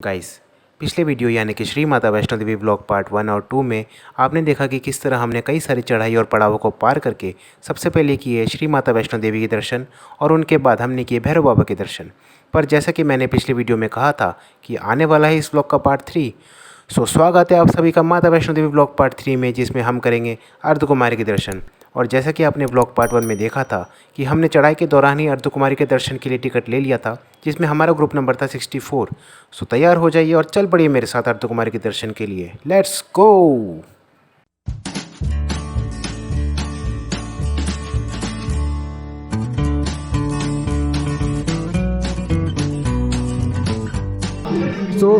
Guys, पिछले video यानी कि श्री माता वैष्णो देवी ब्लॉग पार्ट 1 और 2 में आपने देखा कि किस तरह हमने कई सारी चढ़ाई और पड़ावों को पार करके सबसे पहले किए श्री माता वैष्णो देवी के दर्शन और उनके बाद हमने किए भैरव बाबा के दर्शन। पर जैसा कि मैंने पिछले वीडियो में कहा था कि आने वाला है इस ब्लॉग का पार्ट 3। सो स्वागत है आप सभी का माता वैष्णो देवी ब्लॉग पार्ट 3 में, जिसमें हम करेंगे अर्धकुमारी के दर्शन। और जैसा कि आपने ब्लॉग पार्ट 1 में देखा था कि हमने चढ़ाई के दौरान ही अर्धकुमारी के दर्शन के लिए टिकट ले लिया था, जिसमें हमारा ग्रुप नंबर था 64। सो तैयार हो जाइए और चल पड़िए मेरे साथ अर्धकुमारी के दर्शन के लिए। Let's go. तो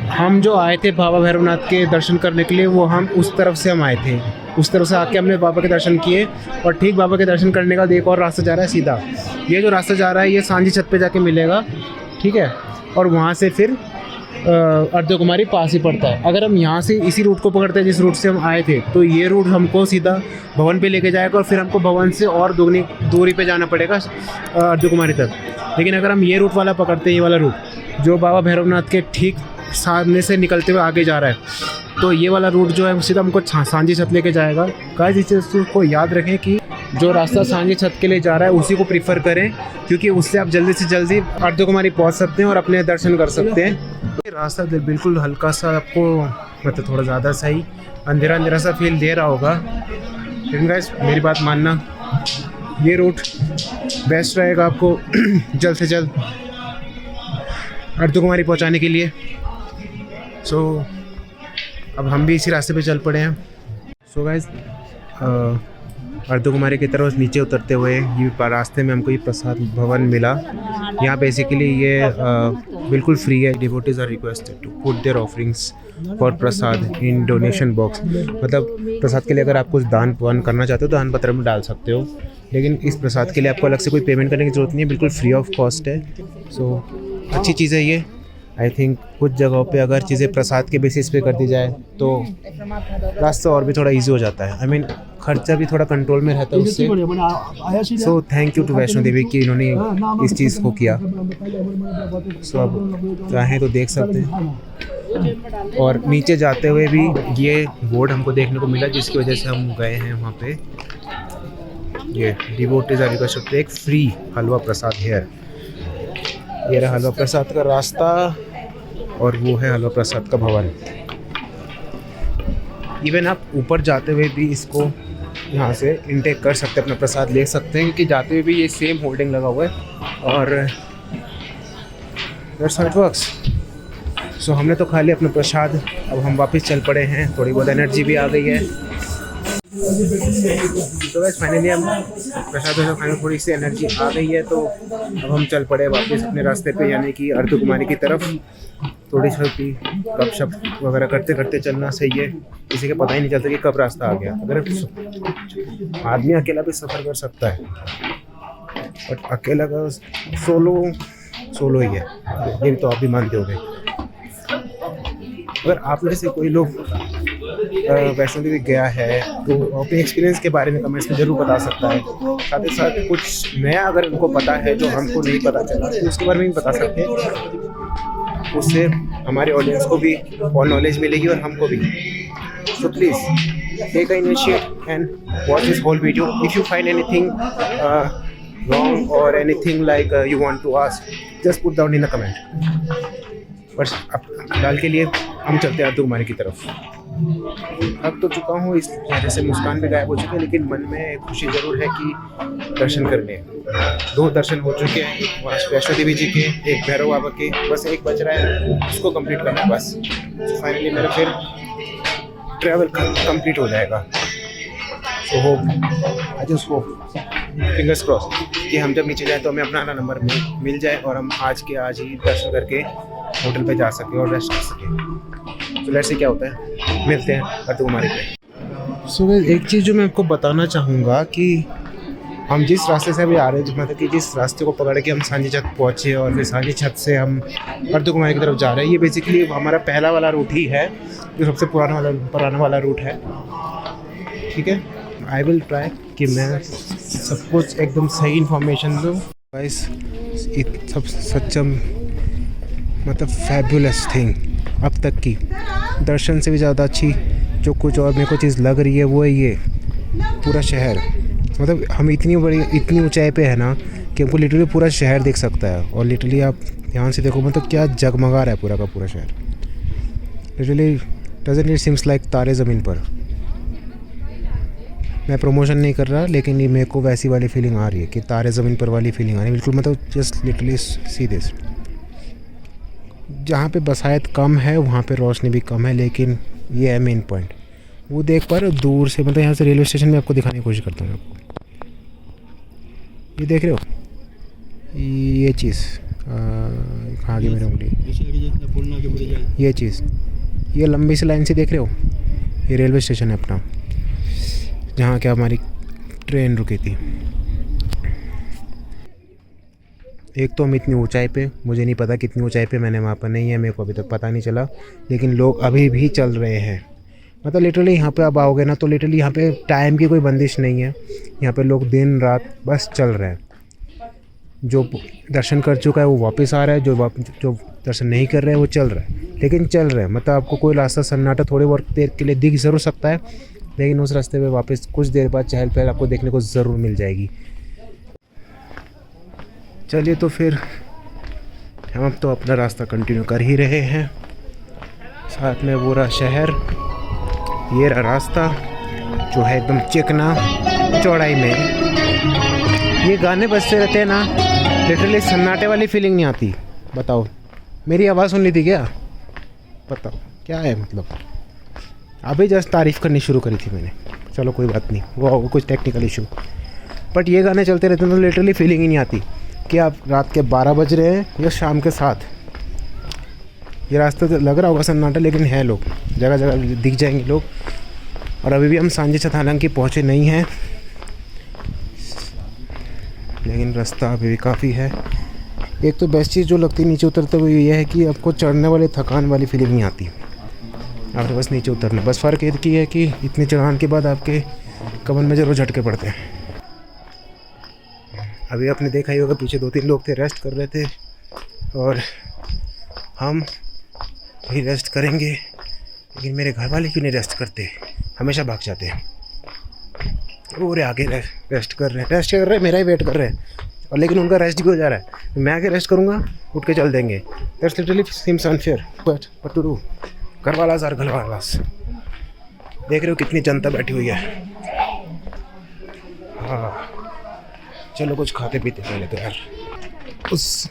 हम जो आए थे बाबा भैरवनाथ के दर्शन करने के लिए, वो हम उस तरफ से आए थे। उस तरफ से आके हमने बाबा के दर्शन किए और ठीक बाबा के दर्शन करने का एक और रास्ता जा रहा है सीधा। ये जो रास्ता जा रहा है ये सांझी छत पे जाके मिलेगा, ठीक है। और वहाँ से फिर अर्धकुमारी पास ही पड़ता है। अगर हम यहाँ से इसी रूट को पकड़ते हैं जिस रूट से हम आए थे, तो ये रूट हमको सीधा भवन पे लेके जाएगा और फिर हमको भवन से और दुगनी दूरी पे जाना पड़ेगा अर्धकुमारी तक। लेकिन अगर हम ये रूट वाला पकड़ते हैं, ये वाला रूट जो बाबा भैरवनाथ के ठीक सामने से निकलते हुए आगे जा रहा है, तो ये वाला रूट जो है सीधा हमको सांझी छत लेके जाएगा। गाइस, इस चीज़ को याद रखें कि जो रास्ता सांझी छत के लिए जा रहा है उसी को प्रीफर करें, क्योंकि उससे आप जल्दी से जल्दी अर्धकुमारी पहुंच सकते हैं और अपने दर्शन कर सकते हैं। ये रास्ता बिल्कुल हल्का सा आपको, मतलब थोड़ा ज़्यादा सही अंधेरा अंधेरा सा फील दे रहा होगा, लेकिन गाइस मेरी बात मानना, ये रूट बेस्ट रहेगा आपको जल्द से जल्द अर्धकुमारी पहुंचाने के लिए। सो अब हम भी इसी रास्ते पे चल पड़े हैं। सो गाइस, अर्धकुमारी की तरफ नीचे उतरते हुए ये रास्ते में हमको ये प्रसाद भवन मिला। यहाँ बेसिकली ये बिल्कुल फ्री है। Devotees are requested to put their offerings for prasad in donation box. मतलब प्रसाद के लिए अगर आप कुछ दान पुण्य करना चाहते हो तो दान पत्र में डाल सकते हो, लेकिन इस प्रसाद के लिए आपको अलग से कोई पेमेंट करने की ज़रूरत नहीं है, बिल्कुल फ्री ऑफ कॉस्ट है। सो अच्छी चीज़ है ये। आई थिंक कुछ जगहों पे अगर चीज़ें प्रसाद के बेसिस पे कर दी जाए तो रास्ता और भी थोड़ा इजी हो जाता है। आई मीन खर्चा भी थोड़ा कंट्रोल में रहता है उससे। So thank you to Vaishno Devi कि इन्होंने इस चीज़ को किया। सो अब चाहें तो देख सकते हैं। और नीचे जाते हुए भी ये बोर्ड हमको देखने को मिला, जिसकी वजह से हम गए हैं वहाँ पे। ये डिवोटीज आर रिक्वेस्टेड टू एक फ्री हलवा प्रसाद हेयर। ये रहा हलवा प्रसाद का रास्ता और वो है हलवा प्रसाद का भवन। इवन आप ऊपर जाते हुए भी इसको यहाँ से इनटेक कर सकते हैं, अपना प्रसाद ले सकते हैं, क्योंकि जाते हुए भी ये सेम होल्डिंग लगा हुआ है और दैट्स हाउ इट वर्क्स। सो हमने तो खा लिया अपना प्रसाद, अब हम वापस चल पड़े हैं। थोड़ी बहुत एनर्जी भी आ गई है। तो बस फाइनली हम प्रसाद खाने में थोड़ी सी एनर्जी आ गई है, तो अब हम चल पड़े वापस अपने रास्ते पे, यानी कि अर्धकुमारी की तरफ। थोड़ी छोटी गपशप वगैरह करते करते चलना सही है, किसी के पता ही नहीं चलता कि कब रास्ता आ गया। अगर आदमी अकेला भी सफ़र कर सकता है, बट अकेला का सोलो ही है, ये तो आप भी मानते होंगे। अगर आप में से कोई लोग वैष्णो देवी गया है तो अपने एक्सपीरियंस के बारे में कमेंट्स में ज़रूर बता सकता है। साथ ही साथ कुछ नया अगर उनको पता है जो हमको नहीं पता चला तो उसके बारे में भी बता सकते हैं। उससे हमारे ऑडियंस को भी और नॉलेज मिलेगी और हमको भी। So please take a initiate and watch this whole video. If you find anything wrong or anything like you want to ask, just put down in the comment. बस अब फिलहाल के लिए हम चलते हैं अर्धकुमारी की तरफ। अब तो चुका हूँ, इस वजह से मुस्कान भी गायब हो चुकी है, लेकिन मन में खुशी ज़रूर है कि दर्शन करने 2 दर्शन हो चुके हैं, एक वैष्णो देवी जी के, एक भैरव बाबा के। बस एक बच रहा है, उसको कंप्लीट करना है बस। फाइनली मेरा फिर ट्रैवल कंप्लीट हो जाएगा। So hope, I just hope, fingers cross कि हम जब नीचे जाएँ तो हमें अपना नंबर मिल जाए और हम आज के आज ही दर्शन करके होटल पे जा सके और रेस्ट कर सके। तो लेट्स सी क्या होता है, मिलते हैं अर्धकुमारी पे। सो एक चीज़ जो मैं आपको बताना चाहूँगा कि हम जिस रास्ते से अभी आ रहे हैं, मतलब कि जिस रास्ते को पकड़ के हम सांझी छत पहुँचे और फिर सांझी छत से हम अर्धकुमारी की तरफ जा रहे हैं, ये बेसिकली हमारा पहला वाला रूट ही है, जो सबसे पुराना वाला रूट है, ठीक है। आई विल ट्राई कि मैं सब कुछ एकदम सही इन्फॉर्मेशन दूँ। गाइस सब सच्चम मतलब फैबुलस थिंग अब तक की, दर्शन से भी ज़्यादा अच्छी जो कुछ और मेरे को चीज़ लग रही है वो है ये पूरा शहर। मतलब हम इतनी ऊंचाई पे है ना कि हमको लिटरली पूरा शहर दिख सकता है। और लिटरली आप ध्यान से देखो मतलब क्या जगमगा रहा है पूरा का पूरा शहर। Literally doesn't it seems like तारे ज़मीन पर। मैं प्रमोशन नहीं कर रहा, लेकिन ये मेरे को वैसी वाली फीलिंग आ रही है कि तारे ज़मीन पर वाली फीलिंग आ रही है बिल्कुल। मतलब जस्ट लिटरली सी दिस। जहाँ पे बसायत कम है वहाँ पे रोशनी भी कम है, लेकिन ये है मेन पॉइंट। वो देख पा रहे हो दूर से, मतलब यहाँ से रेलवे स्टेशन में आपको दिखाने की कोशिश करता हूँ आपको। ये देख रहे हो ये चीज़ कहाँ गई मेरी उंगली, ये चीज़, ये लंबी सी लाइन से देख रहे हो, ये रेलवे स्टेशन है अपना, जहाँ क्या हमारी ट्रेन रुकी थी। एक तो हम इतनी ऊंचाई पे, मुझे नहीं पता कितनी ऊंचाई पे, मैंने वहाँ पर नहीं है, मेरे को अभी तक पता नहीं चला, लेकिन लोग अभी भी चल रहे हैं। मतलब लिटरली यहाँ पे आप आओगे ना तो लिटरली यहाँ पे टाइम की कोई बंदिश नहीं है। यहाँ पे लोग दिन रात बस चल रहे हैं। जो दर्शन कर चुका है वो वापस आ रहा है, जो दर्शन नहीं कर रहे हैं वो चल रहा है, लेकिन चल रहे हैं। मतलब आपको कोई रास्ता सन्नाटा थोड़ी बहुत देर के लिए दिख ज़रूर सकता है, लेकिन उस रास्ते पे वापस कुछ देर बाद चहल पहल आपको देखने को ज़रूर मिल जाएगी। चलिए तो फिर हम तो अपना रास्ता कंटिन्यू कर ही रहे हैं, साथ में वो रहा शहर, ये रहा रास्ता जो है एकदम चिकना चौड़ाई में। ये गाने बजते रहते हैं ना, लिटरली सन्नाटे वाली फीलिंग नहीं आती। बताओ मेरी आवाज़ सुन ली थी क्या? बताओ क्या है मतलब। अभी जस्ट तारीफ़ करनी शुरू करी थी मैंने, चलो कोई बात नहीं, वो कुछ टेक्निकल इशू। बट ये गाने चलते रहते हैं तो लिटरली फीलिंग ही नहीं आती कि आप रात के 12 बज रहे हैं या शाम के 7। ये रास्ता तो लग रहा होगा सन्नाटा, लेकिन है लोग, जगह जगह दिख जाएंगे लोग। और अभी भी हम सांझी छत हालांकि पहुँचे नहीं हैं, लेकिन रास्ता अभी भी काफ़ी है। एक तो बेस्ट चीज़ जो लगती है नीचे उतरते हुए ये है कि आपको चढ़ने वाले थकान वाली फीलिंग नहीं आती, आपको बस नीचे उतरना। बस फ़र्क ये है कि इतनी चढ़ान के बाद आपके कमर में ज़रूर झटके पड़ते हैं। अभी आपने देखा ही होगा पीछे 2-3 लोग थे, रेस्ट कर रहे थे, और हम भी रेस्ट करेंगे। लेकिन मेरे घर वाले क्यों नहीं रेस्ट करते, हमेशा भाग जाते हैं। और आगे रेस्ट कर रहे हैं, मेरा ही वेट कर रहे हैं, और लेकिन उनका रेस्ट भी हो जा रहा है। मैं आगे रेस्ट करूँगा, उठ के चल देंगे। That's literally seems unfair, but what to do. घरवालास और घरवालास, देख रहे हो कितनी जनता बैठी हुई है। हाँ चलो कुछ खाते पीते पहले तो यार। उस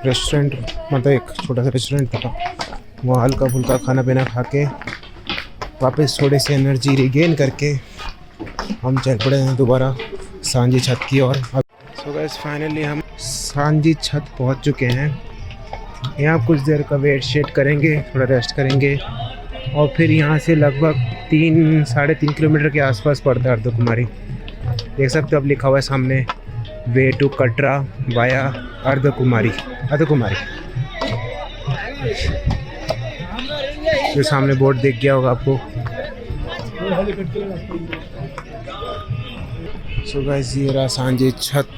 रेस्टोरेंट, मतलब एक छोटा सा रेस्टोरेंट था, वहाँ हल्का फुल्का खाना पीना खा के वापस थोड़ी सी एनर्जी रिगेन करके हम चल पड़े हैं दोबारा सांझी छत की ओर। सो गाइस फाइनली हम सांझी छत पहुँच चुके हैं। यहाँ कुछ देर का वेट शेट करेंगे, थोड़ा रेस्ट करेंगे, और फिर यहाँ से लगभग 3-3.5 किलोमीटर के आसपास पड़ता है अर्धकुमारी। देख सकते हो अब लिखा हुआ है सामने, way to Katra via Ardhkumari. जो सामने बोर्ड दिख गया होगा आपको। सो गाइस ये रहा सांझी छत,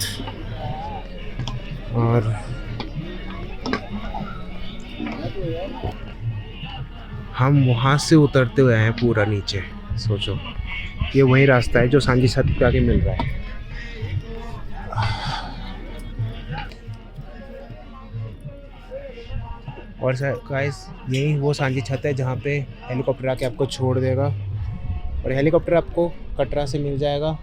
और हम वहाँ से उतरते हुए आए हैं पूरा नीचे। सोचो ये वही रास्ता है जो सांझी छत पे आके मिल रहा है। और गाइस यही वो सांझी छत है जहाँ पे हेलीकॉप्टर आके आपको छोड़ देगा, और हेलीकॉप्टर आपको कटरा से मिल जाएगा।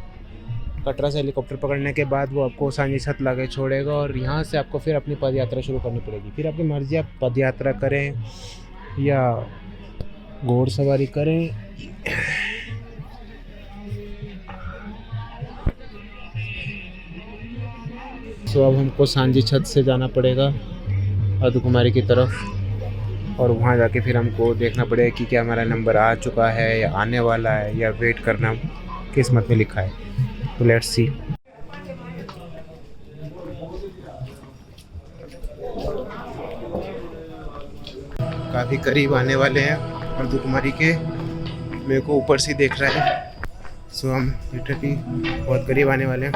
कटरा से हेलीकॉप्टर पकड़ने के बाद वो आपको सांझी छत ला के छोड़ेगा, और यहाँ से आपको फिर अपनी पद यात्रा शुरू करनी पड़ेगी। फिर आपकी मर्जी, आप पद यात्रा करें या घोड़सवारी करें। तो अब हमको सांझी छत से जाना पड़ेगा अर्धकुमारी की तरफ, और वहाँ जाके फिर हमको देखना पड़ेगा कि क्या हमारा नंबर आ चुका है या आने वाला है, या वेट करना किस्मत में लिखा है। तो लेट्स सी। काफ़ी करीब आने वाले हैं अर्धकुमारी के। मेरे को ऊपर से देख रहा है सो हम लिटरली बहुत करीब आने वाले हैं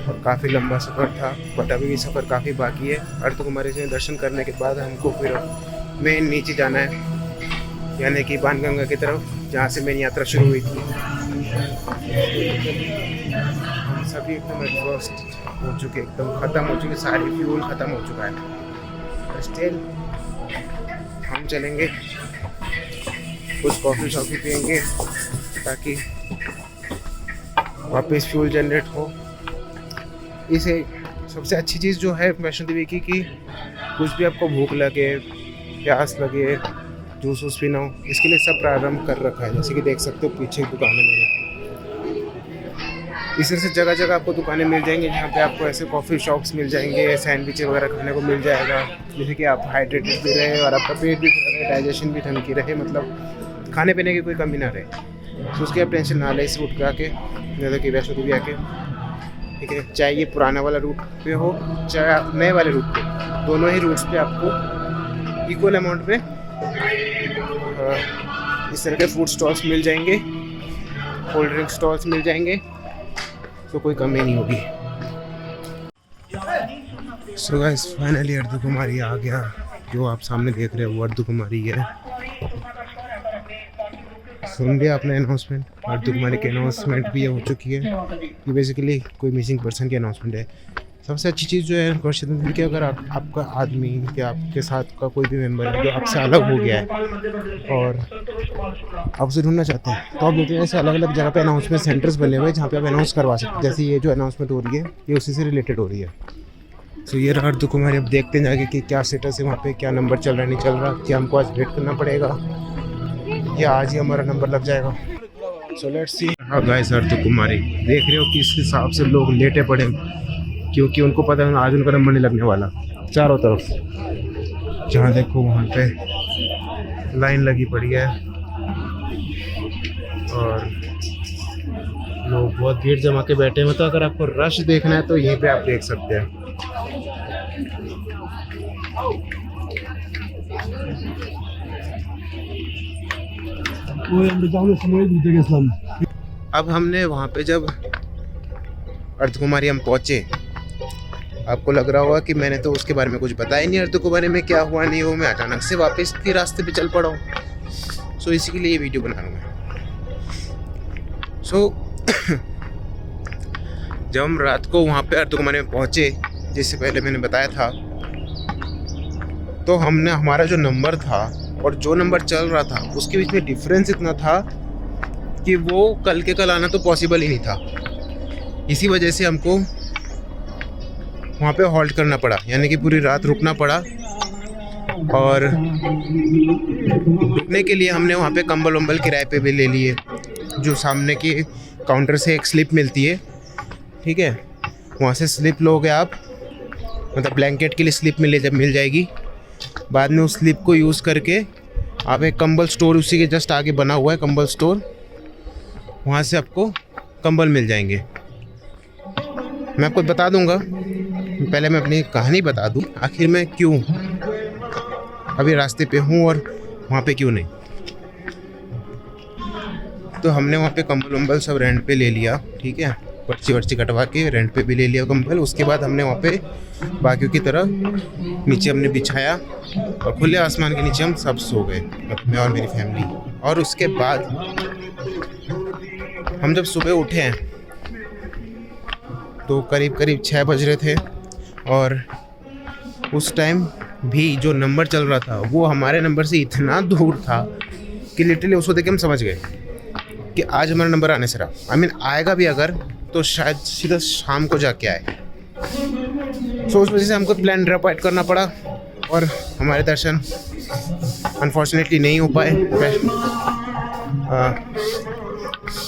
और काफ़ी लंबा सफ़र था, बट अभी भी सफ़र काफ़ी बाकी है। अर्धकुमारी से दर्शन करने के बाद हमको फिर मेन नीचे जाना है, यानी कि बाणगंगा की तरफ, जहाँ से मेरी यात्रा शुरू हुई थी। हम सभी एकदम एग्जॉस्ट हो चुके, एकदम ख़त्म हो चुके, सारी फ्यूल ख़त्म हो चुका है। स्टिल हम चलेंगे, कुछ कॉफ़ी शॉफ़ी पियेंगे ताकि वापस फ्यूल जनरेट हो। इसे सबसे अच्छी चीज़ जो है वैष्णो देवी की कि कुछ भी आपको भूख लगे, प्यास लगे, जूस वूस पीना हो, इसके लिए सब प्रारंभ कर रखा है। जैसे कि देख सकते हो पीछे दुकानें मेरे, इस तरह से जगह जगह आपको दुकानें मिल जाएंगी जहाँ पे आपको ऐसे कॉफ़ी शॉप्स मिल जाएंगे, सैंडविच वगैरह खाने को मिल जाएगा, जिससे कि आप हाइड्रेटेड भी रहे और आपका पेट भी भरा रहे, डाइजेशन भी ढंग की रहे, मतलब खाने पीने की कोई कमी ना रहे। तो उसकी आप टेंशन ना ले इस रूट पे आके, जैसे कि वैष्णो देवी आके, ठीक है। चाहे ये पुराना वाला रूट पे हो, चाहे आप नए वाले रूट पे, दोनों ही रूट्स पे आपको इक्वल अमाउंट में इस तरह के फूड स्टॉल्स मिल जाएंगे, कोल्ड ड्रिंक स्टॉल्स मिल जाएंगे, तो कोई कमी नहीं होगी। सो गाइस फाइनली अर्धकुमारी आ गया। जो आप सामने देख रहे हो वो अर्धकुमारी है। सुन लिया आपने अनाउंसमेंट, अर्धकुमारी की अनाउंसमेंट भी हो चुकी है। ये बेसिकली कोई मिसिंग पर्सन की अनाउंसमेंट है। सबसे अच्छी चीज़ जो है वर्षा कि अगर आपका आदमी या आपके साथ का कोई भी मेंबर है जो आपसे अलग हो गया है और आपसे ढूंढना चाहते हैं, तो आप देखते हैं ऐसे अलग अलग जगह पे अनाउंसमेंट सेंटर्स बने हुए हैं जहाँ पे आप अनाउंस करवा सकते हैं। जैसे ये जो अनाउंसमेंट हो रही है ये उसी से रिलेटेड हो रही है। तो ये रहा अर्धकुमारी। अब देखते हैं जाके कि क्या स्टेटस है वहाँ पे, क्या नंबर चल रहा है नहीं चल रहा, क्या हमको आज वेट करना पड़ेगा या आज ही हमारा नंबर लग जाएगा। So let's see. हाँ गाइस, अर्धकुमारी देख रहे हो किस हिसाब से लोग लेटे पड़े, क्योंकि उनको पता है आज उनका नंबर नहीं लगने वाला। चारों तरफ जहाँ देखो वहाँ पे लाइन लगी पड़ी है और लोग बहुत भीड़ जमा के बैठे हैं। मतलब अगर आपको रश देखना है तो यहीं पे आप देख सकते हैं। अब हमने वहाँ पे जब अर्धकुमारी हम पहुँचे, आपको लग रहा होगा कि मैंने तो उसके बारे में कुछ बताया नहीं, अर्धकुमारी में क्या हुआ नहीं हुआ, मैं अचानक से वापस के रास्ते पे चल पड़ा हूँ। सो इसी के लिए ये वीडियो बना रहा हूँ मैं। सो जब हम रात को वहाँ पे अर्धकुमारी में पहुँचे, जिससे पहले मैंने बताया था, तो हमने हमारा जो नंबर था और जो नंबर चल रहा था उसके बीच में डिफरेंस इतना था कि वो कल के कल आना तो पॉसिबल ही नहीं था। इसी वजह से हमको वहाँ पे हॉल्ट करना पड़ा, यानी कि पूरी रात रुकना पड़ा। और रुकने के लिए हमने वहाँ पे कंबल वम्बल किराए पे भी ले लिए। जो सामने के काउंटर से एक स्लिप मिलती है, ठीक है, वहाँ से स्लिप लोगे आप, मतलब ब्लैंकेट के लिए स्लिप मिल जाएगी। बाद में उस स्लिप को यूज़ करके आप एक कंबल स्टोर, उसी के जस्ट आगे बना हुआ है कंबल स्टोर, वहाँ से आपको कंबल मिल जाएंगे। मैं आपको बता दूंगा, पहले मैं अपनी कहानी बता दूं, आखिर मैं क्यों अभी रास्ते पे हूँ और वहाँ पे क्यों नहीं। तो हमने वहाँ पे कंबल वम्बल सब रेंट पे ले लिया, ठीक है, पर्ची वर्ची कटवा के रेंट पे भी ले लिया कंबल। उसके बाद हमने वहाँ पे बाकियों की तरह नीचे हमने बिछाया और खुले आसमान के नीचे हम सब सो गए, मतलब मैं और मेरी फैमिली। और उसके बाद हम जब सुबह उठे हैं तो करीब 6 बज रहे थे और उस टाइम भी जो नंबर चल रहा था वो हमारे नंबर से इतना दूर था कि लिटरली उसको देख के हम समझ गए कि आज हमारा नंबर आने से रहा। आई मीन आएगा भी अगर तो शायद सीधा शाम को जाके आए। सो उस वजह से हमको प्लान ड्रॉप आउट करना पड़ा और हमारे दर्शन अनफॉर्चुनेटली नहीं हो पाए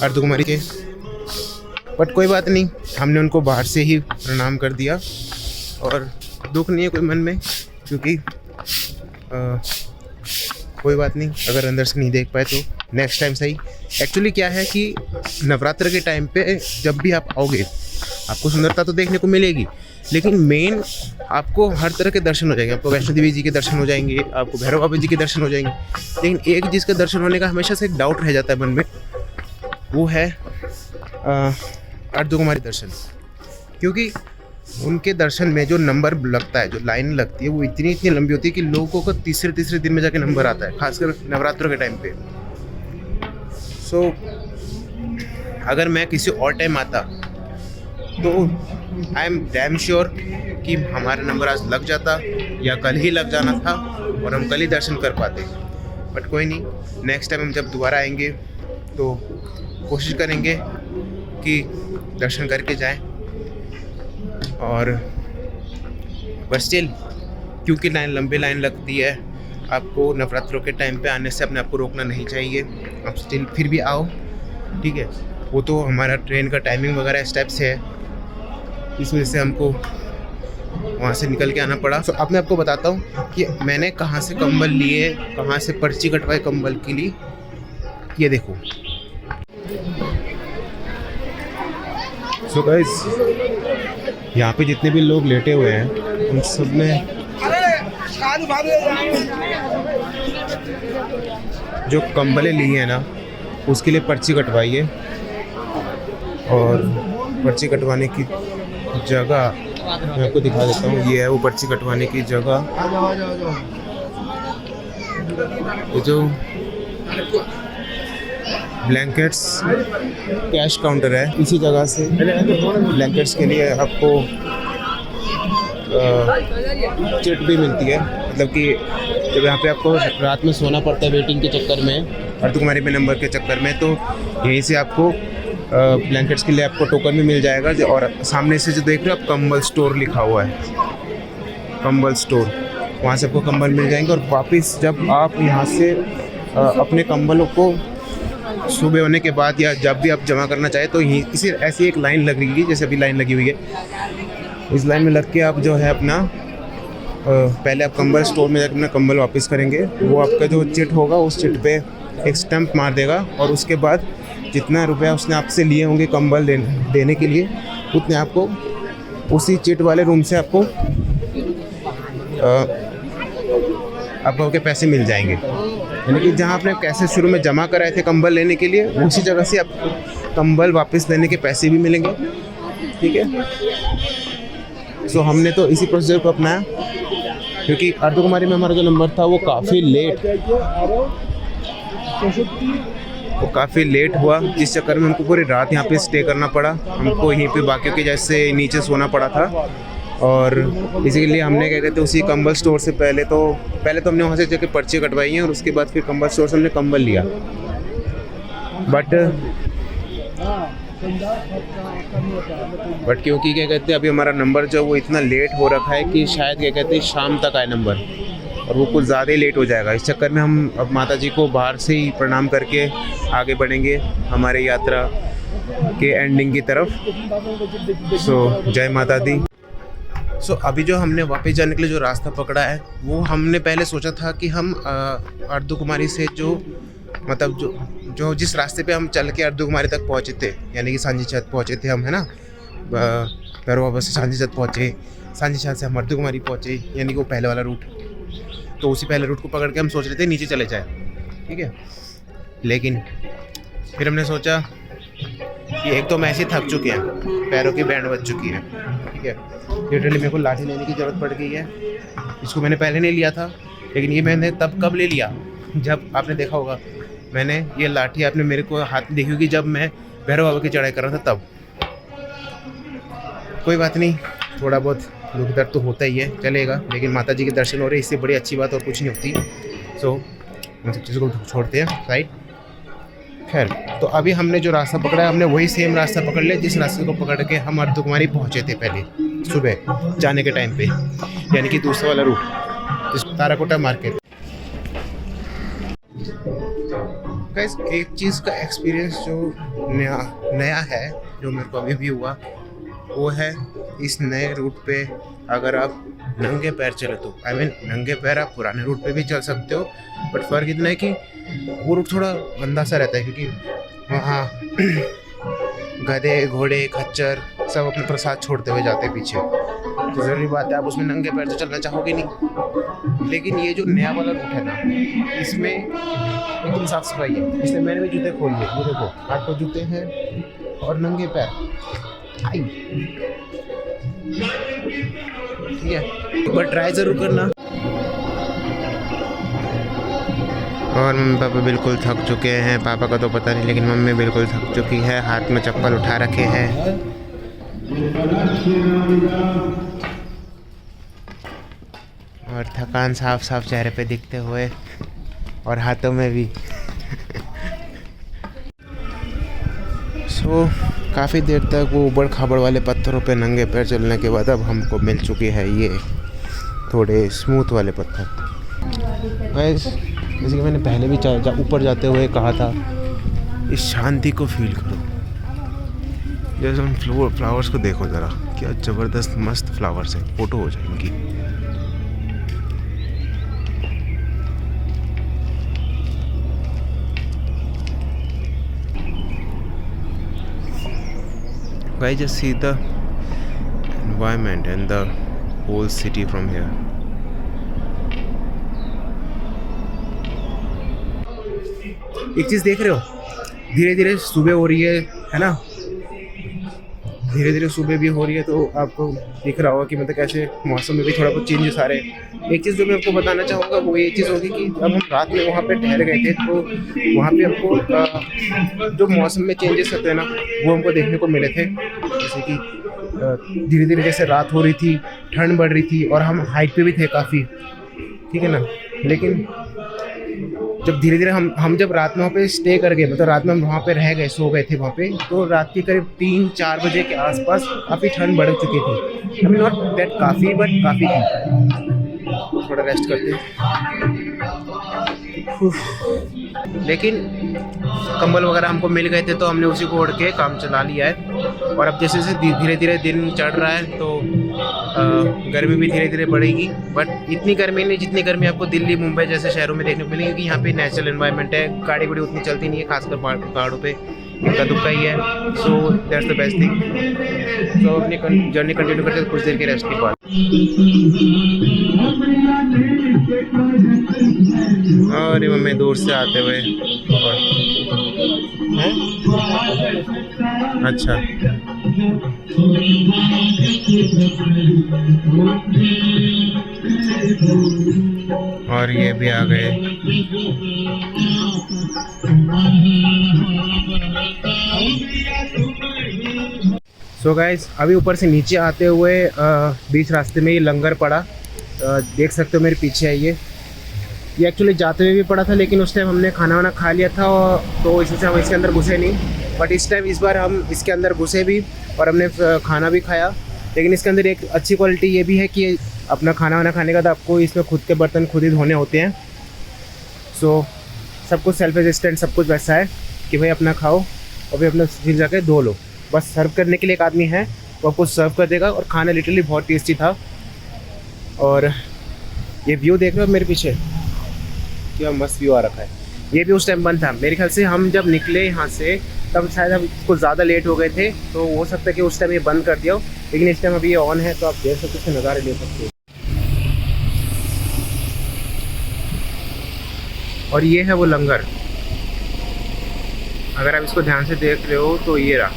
अर्धकुमारी के। बट कोई बात नहीं, हमने उनको बाहर से ही प्रणाम कर दिया और दुख नहीं है कोई मन में, क्योंकि कोई बात नहीं, अगर अंदर से नहीं देख पाए तो नेक्स्ट टाइम सही। एक्चुअली क्या है कि नवरात्र के टाइम पे जब भी आप आओगे आपको सुंदरता तो देखने को मिलेगी, लेकिन मेन आपको हर तरह के दर्शन हो जाएंगे। आपको वैष्णो देवी जी के दर्शन हो जाएंगे, आपको भैरव बाबा जी के दर्शन हो जाएंगे। लेकिन एक जिसका दर्शन होने का हमेशा से एक डाउट रह जाता है मन में, वो है अर्धकुमारी दर्शन, क्योंकि उनके दर्शन में जो नंबर लगता है, जो लाइन लगती है, वो इतनी लंबी होती है कि लोगों को तीसरे दिन में जाके नंबर आता है, खासकर नवरात्रों के टाइम पे। सो अगर मैं किसी और टाइम आता तो आई एम डैम श्योर कि हमारा नंबर आज लग जाता या कल ही लग जाना था और हम कल ही दर्शन कर पाते। बट कोई नहीं, नेक्स्ट टाइम हम जब दोबारा आएंगे तो कोशिश करेंगे कि दर्शन करके जाएं। और बस स्टिल, क्योंकि लंबी लाइन लगती है, आपको नवरात्रों के टाइम पे आने से अपने आप को रोकना नहीं चाहिए। आप स्टिल फिर भी आओ, ठीक है। वो तो हमारा ट्रेन का टाइमिंग वगैरह स्टेप्स है, इस वजह से हमको वहाँ से निकल के आना पड़ा। तो अब मैं आपको बताता हूँ कि मैंने कहाँ से कंबल लिए, कहाँ से पर्ची कटवाए कंबल के लिए। ये देखो। सो गाइस, यहाँ पे जितने भी लोग लेटे हुए हैं उन सब ने जो कंबलें ली हैं ना, उसके लिए पर्ची कटवाई है। और पर्ची कटवाने की जगह मैं आपको दिखा देता हूँ। ये है वो पर्ची कटवाने की जगह। ये जो ब्लैंकेट्स कैश काउंटर है, इसी जगह से ब्लैंकेट्स के लिए आपको चिट भी मिलती है। मतलब कि जब यहाँ पे आपको रात में सोना पड़ता है वेटिंग के चक्कर में, अर्धकुमारी में नंबर के चक्कर में, तो यहीं से आपको ब्लैंकेट्स के लिए आपको टोकन भी मिल जाएगा। और सामने से जो देख रहे हो आप, कंबल स्टोर लिखा हुआ है, कंबल स्टोर, वहाँ से आपको कंबल मिल जाएंगे। और वापस जब आप यहाँ से अपने कंबलों को सुबह होने के बाद या जब भी आप जमा करना चाहे तो यहीं किसी ऐसी एक लाइन लगेगी, जैसे अभी लाइन लगी हुई है। इस लाइन में लग के आप जो है अपना पहले आप कंबल स्टोर में जाकर अपना कंबल वापस करेंगे। वो आपका जो चिट होगा उस चिट पे एक स्टैंप मार देगा और उसके बाद जितना रुपया उसने आपसे लिए होंगे कंबल देने के लिए, उतने आपको उसी चिट वाले रूम से आपको पैसे मिल जाएंगे। यानी कि जहाँ आपने कैसे शुरू में जमा कराए थे कंबल लेने के लिए, उसी जगह से आपको कंबल वापस देने के पैसे भी मिलेंगे, ठीक है। सो हमने तो इसी प्रोसीजर को अपनाया, क्योंकि अर्धकुमारी में हमारा जो नंबर था वो काफ़ी लेट हुआ, जिस चक्कर में हमको पूरी रात यहाँ पे स्टे करना पड़ा। हमको यहीं पे बाकियों के जैसे नीचे सोना पड़ा था। और इसीलिए हमने क्या कहते हैं, उसी कंबल स्टोर से पहले तो हमने वहाँ से जाके पर्ची कटवाई हैं और उसके बाद फिर कंबल स्टोर से हमने कंबल लिया। बट क्योंकि क्या कहते हैं, अभी हमारा नंबर जो वो इतना लेट हो रखा है कि शायद क्या कहते हैं शाम तक आए नंबर, और वो कुछ ज़्यादा ही लेट हो जाएगा। इस चक्कर में हम अब माता जी को बाहर से ही प्रणाम करके आगे बढ़ेंगे हमारे यात्रा के एंडिंग की तरफ। सो जय माता दी। सो अभी जो हमने वापस जाने के लिए जो रास्ता पकड़ा है, वो हमने पहले सोचा था कि हम अर्धकुमारी से जो मतलब जो जिस रास्ते पे हम चल के अर्धकुमारी तक पहुँचे थे, यानी कि सांझी छत पहुँचे थे हम, है ना, भैरव बाबा से सांझी छत पहुँचे, सांझी छत से हम अर्धकुमारी पहुँचे, यानी कि वो पहले वाला रूट। तो उसी पहले रूट को पकड़ के हम सोच रहे थे नीचे चले जाए, ठीक है। लेकिन फिर हमने सोचा कि एक तो हम ऐसे थक चुके हैं, पैरों की बैंड बज चुकी है, ठीक है। लिटरली मेरे को लाठी लेने की ज़रूरत पड़ गई है। इसको मैंने पहले नहीं लिया था, लेकिन ये मैंने तब कब ले लिया, जब आपने देखा होगा मैंने ये लाठी आपने मेरे को हाथ में देखी होगी जब मैं भैरव बाबा की चढ़ाई कर रहा था तब। कोई बात नहीं, थोड़ा बहुत दुख दर्द तो होता ही है, चलेगा। लेकिन माता जी के दर्शन हो रहे, इससे बड़ी अच्छी बात और कुछ नहीं होती। सो उन सब चीज़ों को छोड़ते हैं राइट। खैर, तो अभी हमने जो रास्ता पकड़ा है, हमने वही सेम रास्ता पकड़ लिया जिस रास्ते को पकड़ के हम अर्धकुमारी पहुँचे थे पहले सुबह जाने के टाइम पे, यानी कि दूसरा वाला रूट ताराकोटा मार्केट। गाइस, एक चीज़ का एक्सपीरियंस जो नया है, जो मेरे को अभी भी हुआ, वो है इस नए रूट पे अगर आप नंगे पैर चले तो नंगे पैर आप पुराने रूट पे भी चल सकते हो, बट फ़र्क इतना है कि वो रूट थोड़ा गंदा सा रहता है, क्योंकि वहाँ गधे घोड़े खच्चर सब अपने प्रसाद छोड़ते हुए जाते हैं पीछे। तो ज़रूरी बात है आप उसमें नंगे पैर तो चलना चाहोगे नहीं। लेकिन ये जो नया वाला रूट है ना, इसमें एकदम साफ सफाई है, इसलिए मैंने भी जूते खोल लिए। ये देखो, हाथ पर जूते हैं, और नंगे पैर। आई ठीक है, एक बार ट्राई ज़रूर करना। और मम्मी पापा बिल्कुल थक चुके हैं। पापा का तो पता नहीं, लेकिन मम्मी बिल्कुल थक चुकी है। हाथ में चप्पल उठा रखे हैं और थकान साफ साफ चेहरे पे दिखते हुए और हाथों में भी। सो काफ़ी देर तक वो उबड़ खाबड़ वाले पत्थरों पे नंगे पैर चलने के बाद अब हमको मिल चुकी है ये थोड़े स्मूथ वाले पत्थर। वैसे जैसे कि मैंने पहले भी ऊपर जाते हुए कहा था, इस शांति को फील करो। जैसे उन फ्लावर्स को देखो ज़रा, क्या ज़बरदस्त मस्त फ्लावर्स है, फ़ोटो हो जाए इनकी। Guys, just see the environment and the whole city from here. एक चीज़ देख रहे हो, धीरे धीरे सुबह हो रही है ना, धीरे धीरे सुबह भी हो रही है, तो आपको दिख रहा होगा कि मतलब कैसे मौसम में भी थोड़ा बहुत चेंजेस आ रहे हैं। एक चीज़ जो मैं आपको बताना चाहूँगा वो ये चीज़ होगी कि जब हम रात में वहाँ पे ठहर गए थे, तो वहाँ पे हमको जो मौसम में चेंजेस होते हैं ना, वो हमको देखने को मिले थे। जैसे कि धीरे धीरे जैसे रात हो रही थी, ठंड बढ़ रही थी, और हम हाइट पे भी थे काफ़ी, ठीक है ना। लेकिन जब धीरे धीरे हम जब रात में वहाँ पे स्टे कर गए, मतलब रात में हम वहाँ पे रह गए, सो गए थे वहाँ पे, तो रात के करीब 3-4 बजे के आसपास काफ़ी ठंड बढ़ चुकी थी। आई मीन नॉट दैट काफ़ी, बट काफ़ी थी। थोड़ा रेस्ट करते हैं। लेकिन कंबल वगैरह हमको मिल गए थे, तो हमने उसी को ओढ़ के काम चला लिया है। और अब जैसे जैसे धीरे धीरे दिन चढ़ रहा है, तो गर्मी भी धीरे धीरे बढ़ेगी, बट इतनी गर्मी नहीं जितनी गर्मी आपको दिल्ली मुंबई जैसे शहरों में देखने को मिलेगी, क्योंकि यहाँ पे नेचुरल एनवायरनमेंट है, गाड़ी गुड़ी उतनी चलती नहीं है, खासकर पहाड़ों पे इक्का दुक्का ही है। So that's the best thing. So अपनी जर्नी कंटिन्यू करते हैं कुछ देर के रेस्ट के बाद। और मम्मी दूर से आते हुए अच्छा, और ये भी आ गए। सो गाइस, अभी ऊपर से नीचे आते हुए बीच रास्ते में ये लंगर पड़ा, देख सकते हो मेरे पीछे है ये एक्चुअली जाते हुए भी पड़ा था, लेकिन उस टाइम हमने खाना वाना खा लिया था, तो इससे हम इसके अंदर घुसे नहीं। बट इस बार हम इसके अंदर घुसे भी और हमने खाना भी खाया। लेकिन इसके अंदर एक अच्छी क्वालिटी ये भी है कि अपना खाना वाना खाने का तो आपको इसमें खुद के बर्तन खुद ही धोने होते हैं। सो सब कुछ सेल्फ असिस्टेंट, सब कुछ वैसा है कि भाई अपना खाओ और फिर अपना फिर जाके धो लो। बस सर्व करने के लिए एक आदमी है, वो आपको सर्व कर देगा। और खाना लिटरली बहुत टेस्टी था। और ये व्यू देख रहे हो मेरे पीछे, क्या मस्त व्यू आ रखा है। ये भी उस टाइम बंद था मेरे ख्याल से, हम जब निकले यहाँ से तब शायद हम कुछ ज़्यादा लेट हो गए थे, तो हो सकता है कि उस टाइम ये बंद कर दिया हो, लेकिन इस टाइम अभी ये ऑन है, तो आप देख सकते हो, नज़ारे ले सकते हो। और ये है वो लंगर, अगर आप इसको ध्यान से देख रहे हो तो ये रहा।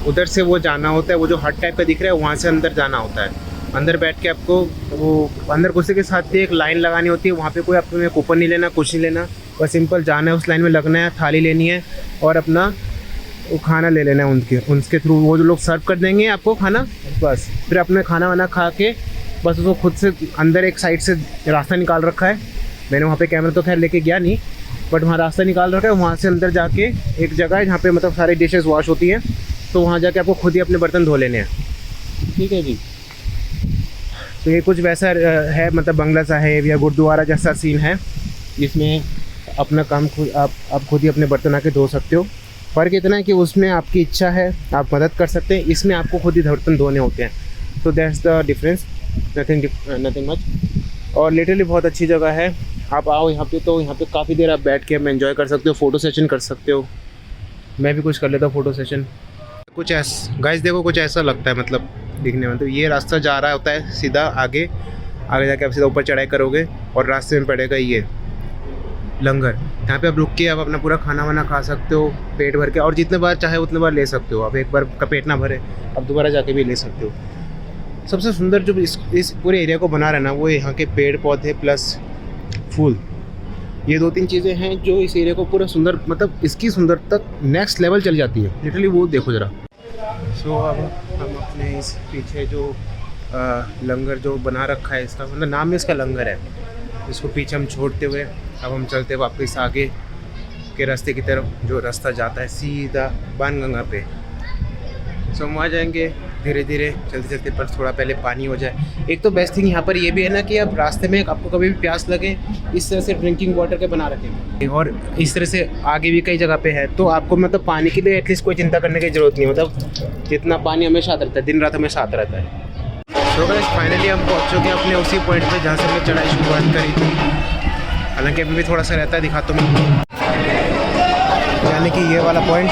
उधर से वो जाना होता है, वो जो हट टाइप का दिख रहा है वहाँ से अंदर जाना होता है। अंदर बैठ के आपको वो अंदर घुसने के साथ ही एक लाइन लगानी होती है, वहाँ पे कोई आपको कूपन नहीं लेना, कुछ नहीं लेना, बस सिंपल जाना है, उस लाइन में लगना है, थाली लेनी है और अपना वो खाना ले लेना है उनके थ्रू। वो जो लोग सर्व कर देंगे आपको खाना, बस फिर अपने खाना वाना खा के बस उसको खुद से अंदर एक साइड से रास्ता निकाल रखा है। मैंने वहाँ पे कैमरा तो खैर लेके गया नहीं, बट वहाँ रास्ता निकाल रखा है। वहाँ से अंदर जाके एक जगह है जहाँ पे मतलब सारी डिशेस वॉश होती हैं, तो वहाँ जाके आपको खुद ही अपने बर्तन धो लेने हैं। ठीक है जी। तो ये कुछ वैसा है, मतलब बंगला साहिब या गुरुद्वारा जैसा सीन है, जिसमें अपना काम खुद आप खुद ही अपने बर्तन आके धो सकते हो। फ़र्क इतना है कि उसमें आपकी इच्छा है, आप मदद कर सकते हैं, इसमें आपको खुद ही बर्तन धोने होते हैं। तो that's the difference, nothing much. और लिटरली बहुत अच्छी जगह है, आप आओ यहाँ पे, तो यहाँ पे काफ़ी देर आप बैठ के आप एंजॉय कर सकते हो, फ़ोटो सेशन कर सकते हो। मैं भी कुछ कर लेता हूँ फ़ोटो सेशन। कुछ ऐसा गाइस देखो, कुछ ऐसा लगता है मतलब दिखने में, तो ये रास्ता जा रहा होता है सीधा आगे जाके आप सीधा ऊपर चढ़ाई करोगे और रास्ते में पड़ेगा ये लंगर। यहाँ पे आप रुक के आप अपना पूरा खाना वाना खा सकते हो पेट भर के, और जितने बार चाहे उतने बार ले सकते हो आप। एक बार का पेट ना भरे आप दोबारा जाके भी ले सकते हो। सबसे सुंदर जो इस पूरे एरिया को बना रहा है ना, वो यहाँ के पेड़ पौधे प्लस फूल, ये 2-3 चीज़ें हैं जो इस एरिया को पूरा सुंदर, मतलब इसकी सुंदरता नेक्स्ट लेवल चली जाती है लिटरली। वो देखो ज़रा। सो अब हम अपने इस पीछे जो लंगर जो बना रखा है, इसका मतलब नाम ही इसका लंगर है, इसको पीछे हम छोड़ते हुए अब हम चलते वापस आगे के रास्ते की तरफ, जो रास्ता जाता है सीधा बाणगंगा पे। सो हम आ जाएंगे धीरे धीरे चलते चलते, पर थोड़ा पहले पानी हो जाए। एक तो बेस्ट थिंग यहाँ पर ये भी है ना कि अब रास्ते में आपको कभी भी प्यास लगे, इस तरह से ड्रिंकिंग वाटर के बना रखे, और इस तरह से आगे भी कई जगह पे है, तो आपको मतलब पानी के लिए एटलीस्ट कोई चिंता करने की ज़रूरत नहीं। मतलब जितना पानी हमेशा आता रहता है, दिन रात हमेशा आता रहता है। तो गाइस फाइनली हम पहुँच चुके हैं अपने उसी पॉइंट पे जहाँ से हमने चढ़ाई शुरुआत करी थी। हालांकि अभी भी थोड़ा सा रहता है, दिखाता हूँ मैं, यानी कि ये वाला पॉइंट,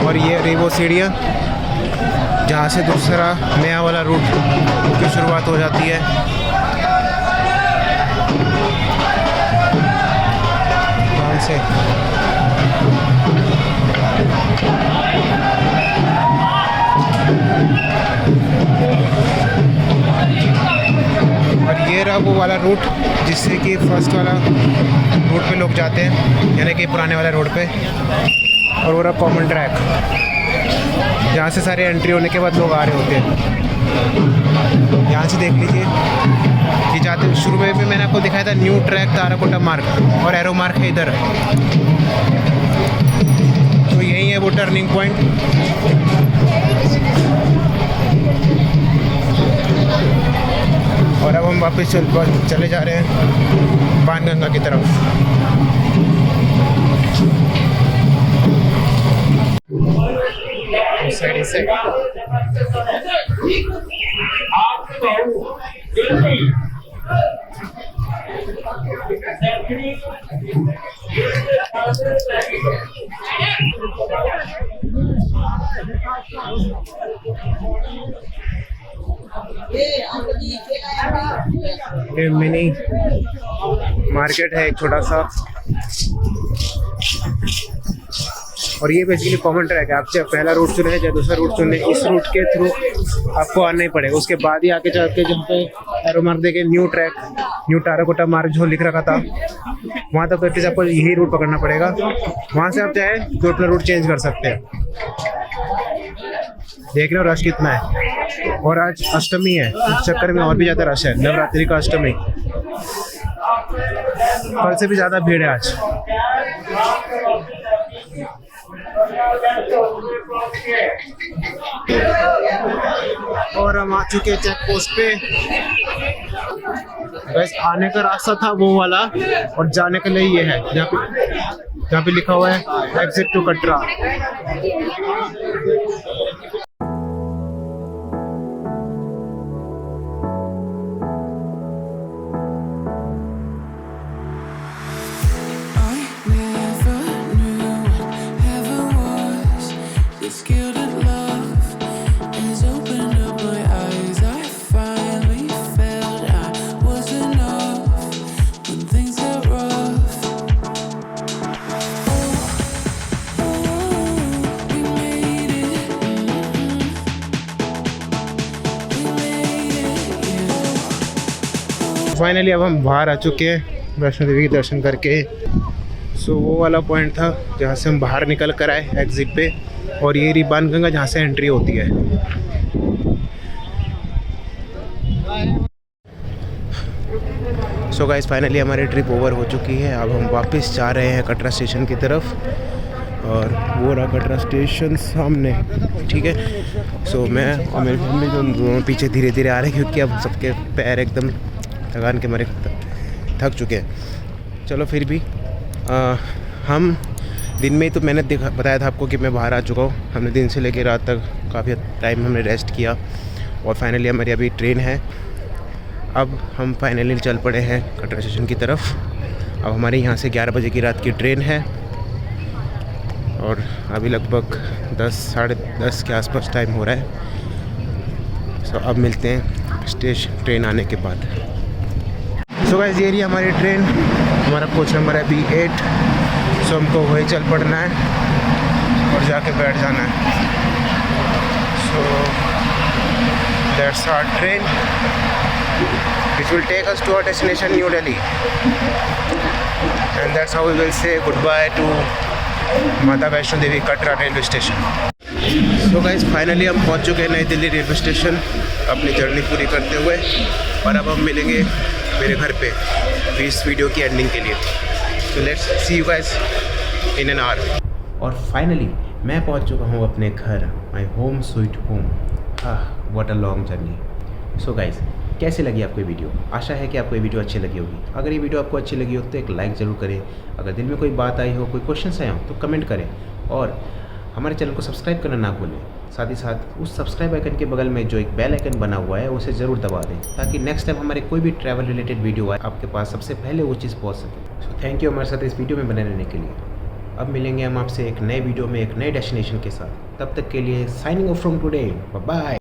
और ये रही वो सीढ़ियाँ जहाँ से दूसरा नया वाला रूट की शुरुआत हो जाती है। वहाँ से और ये रहा वो वाला रूट जिससे कि फर्स्ट वाला रूट पे लोग जाते हैं, यानी कि पुराने वाला रोड पे। और वो रहा कॉमन ट्रैक, जहाँ से सारे एंट्री होने के बाद लोग आ रहे होते हैं। यहाँ से देख लीजिए कि जाते शुरू में भी मैंने आपको दिखाया था न्यू ट्रैक ताराकोटा मार्ग, और एरो मार्ग है इधर। तो यही है वो टर्निंग पॉइंट। और अब हम वापस चले जा रहे हैं बाणगंगा की तरफ। ये मिनी मार्केट है एक छोटा सा, और ये बेसिकली कॉमन ट्रैक है। आप चाहे पहला रूट चुने या दूसरा रूट चुने, इस रूट के थ्रू आपको आना ही पड़ेगा। उसके बाद ही आके जाके जहाँ पे एरो मार्क देखे न्यू ट्रैक, न्यू ताराकोटा मार्ग जो लिख रखा था, वहाँ तक फिर आपको यही रूट पकड़ना पड़ेगा। वहाँ से आप चाहे तो अपना रूट चेंज कर सकते हैं। देख रहे हो रश कितना है, और आज अष्टमी है, इस चक्कर में और भी ज़्यादा रश है। नवरात्रि का अष्टमी, कल से भी ज़्यादा भीड़ है आज। और हम आ चुके चेक पोस्ट पे। बस आने का रास्ता था वो वाला, और जाने के लिए ये है जहाँ पे लिखा हुआ है एग्जिट टू कटरा। फाइनली अब हम बाहर आ चुके हैं वैष्णो देवी के दर्शन करके। सो वो वाला पॉइंट था जहाँ से हम बाहर निकल कर आए एग्जिट पे, और ये रही बाणगंगा जहाँ से एंट्री होती है। सो गाइस फाइनली हमारी ट्रिप ओवर हो चुकी है। अब हम वापस जा रहे हैं कटरा स्टेशन की तरफ, और वो रहा कटरा स्टेशन सामने, ठीक है। सो मैं और मेरी फैमिली दोनों पीछे धीरे धीरे आ रहे हैं, क्योंकि अब सबके पैर एकदम थकान के मारे थक चुके हैं। चलो फिर भी हम दिन में ही तो मैंने बताया था आपको कि मैं बाहर आ चुका हूँ। हमने दिन से लेकर रात तक काफ़ी टाइम हमने रेस्ट किया, और फाइनली हमारी अभी ट्रेन है। अब हम फाइनली चल पड़े हैं कटरा स्टेशन की तरफ। अब हमारे यहाँ से 11 बजे की रात की ट्रेन है, और अभी लगभग 10 साढ़े 10 के आसपास टाइम हो रहा है। सो अब मिलते हैं ट्रेन आने के बाद। सो गाइस ये रही हमारी ट्रेन, हमारा कोच नंबर है B8। सो हमको वही चल पड़ना है और जाके बैठ जाना है। So that's our train which will take us to our destination New Delhi, and that's how we will say goodbye to Mata Vaishno Devi Katra railway station. So guys finally हम पहुंच चुके हैं नई दिल्ली रेलवे स्टेशन अपनी जर्नी पूरी करते हुए, और अब हम मिलेंगे मेरे घर पे इस वीडियो की एंडिंग के लिए। So let's see you guys in an hour. और फाइनली मैं पहुंच चुका हूं अपने घर, my home sweet home. What a long journey. So guys कैसी लगी आपको ये वीडियो? आशा है कि आपको ये वीडियो अच्छी लगी होगी। अगर ये वीडियो आपको अच्छी लगी हो तो एक लाइक ज़रूर करें। अगर दिल में कोई बात आई हो, कोई क्वेश्चन आए हो तो कमेंट करें, और हमारे चैनल को सब्सक्राइब करना ना भूलें। साथ ही साथ उस सब्सक्राइब आइकन के बगल में जो एक बेल आइकन बना हुआ है उसे ज़रूर दबा दें, ताकि नेक्स्ट टाइम हमारे कोई भी ट्रैवल रिलेटेड वीडियो आए आपके पास सबसे पहले वो चीज़ पहुँच सके। सो थैंक यू हमारे साथ इस वीडियो में बने रहने के लिए। अब मिलेंगे हम आपसे एक नए वीडियो में एक नए डेस्टिनेशन के साथ। तब तक के लिए signing off from today, bye bye.